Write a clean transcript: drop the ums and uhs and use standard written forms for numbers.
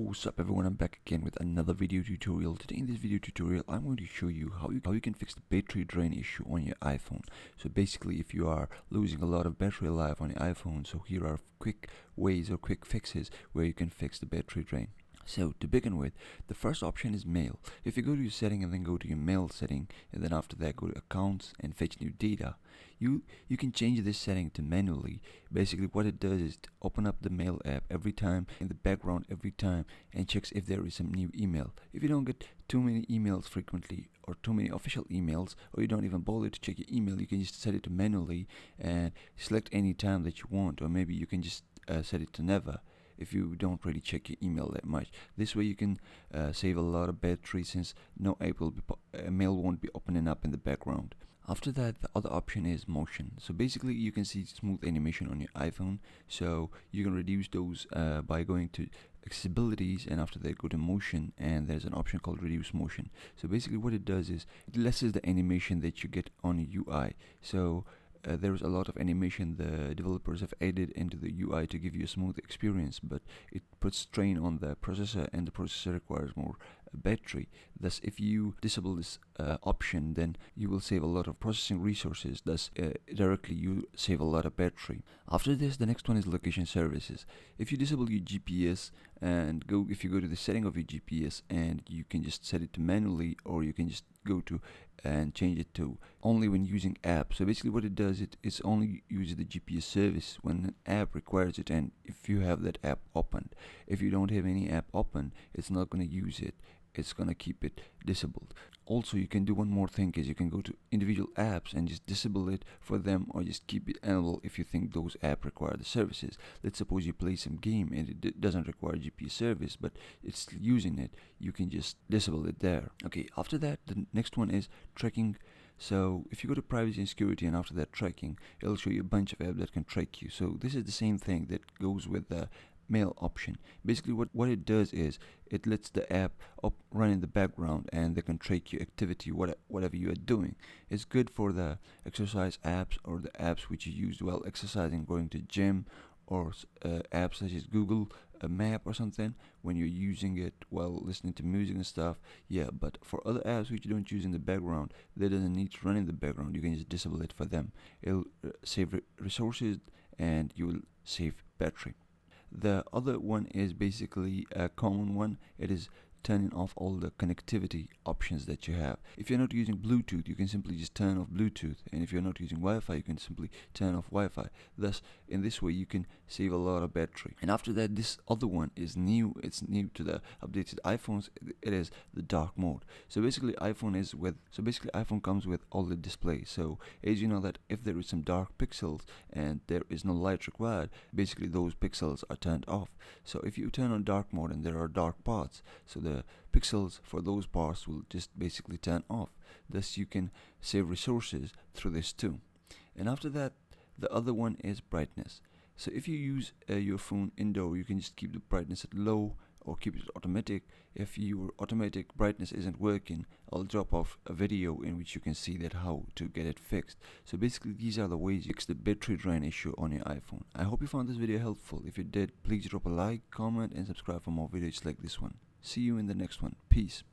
What's up everyone, I'm back again with another video tutorial. Today in this video tutorial I'm going to show you how you can fix the battery drain issue on your iPhone. So basically, if you are losing a lot of battery life on your iPhone, so here are quick ways or quick fixes where you can fix the battery drain. So to begin with, the first option is mail. If you go to your setting and then go to your mail setting, and then after that go to accounts and fetch new data, you can change this setting to manually. Basically what it does is open up the mail app every time in the background every time and checks if there is some new email. If you don't get too many emails frequently or too many official emails, or you don't even bother to check your email, you can just set it to manually and select any time that you want, or maybe you can just set it to never if you don't really check your email that much. This way you can save a lot of battery, since no mail won't be opening up in the background. After that, the other option is motion. So basically you can see smooth animation on your iPhone, so you can reduce those by going to accessibilities, and after that go to motion, and there's an option called reduce motion. So basically what it does is it lessens the animation that you get on your UI. So there's a lot of animation the developers have added into the UI to give you a smooth experience, but it puts strain on the processor, and the processor requires more battery. Thus, if you disable this option, then you will save a lot of processing resources. Thus, directly you save a lot of battery. After this, the next one is location services. If you disable your GPS and if you go to the setting of your GPS, and you can just set it to manually, or you can just go to and change it to only when using app. So basically what it does, it's only uses the GPS service when an app requires it, and if you have that app opened. If you don't have any app open, it's not going to use it. It's going to keep it disabled. Also, you can do one more thing, is you can go to individual apps and just disable it for them, or just keep it enabled if you think those apps require the services. Let's suppose you play some game and it doesn't require GPS service, but it's still using it. You can just disable it there. Okay, after that, the next one is tracking. So if you go to privacy and security, and after that tracking, it'll show you a bunch of apps that can track you. So this is the same thing that goes with the mail option. Basically what it does is it lets the app run in the background, and they can track your activity, whatever you are doing. It's good for the exercise apps, or the apps which you use while exercising, going to gym, or apps such as Google Map or something, when you're using it while listening to music and stuff. Yeah, but for other apps which you don't use in the background, they doesn't need to run in the background. You can just disable it for them. It'll save resources, and you will save battery. The other one is basically a common one. It is turning off all the connectivity options that you have. If you're not using Bluetooth, you can simply just turn off Bluetooth, and if you're not using Wi-Fi, you can simply turn off Wi-Fi. Thus, in this way you can save a lot of battery. And after that, this other one is new. It's new to the updated iPhones. It is the dark mode. So basically iPhone comes with all the displays. So as you know that if there is some dark pixels and there is no light required, basically those pixels are turned off. So if you turn on dark mode and there are dark parts, so the pixels for those parts will just basically turn off. Thus you can save resources through this too. And after that, the other one is brightness. So if you use your phone indoor, you can just keep the brightness at low, or keep it automatic. If your automatic brightness isn't working, I'll drop off a video in which you can see that how to get it fixed. So basically these are the ways you fix the battery drain issue on your iPhone. I hope you found this video helpful. If you did, please drop a like, comment, and subscribe for more videos like this one. See you in the next one. Peace.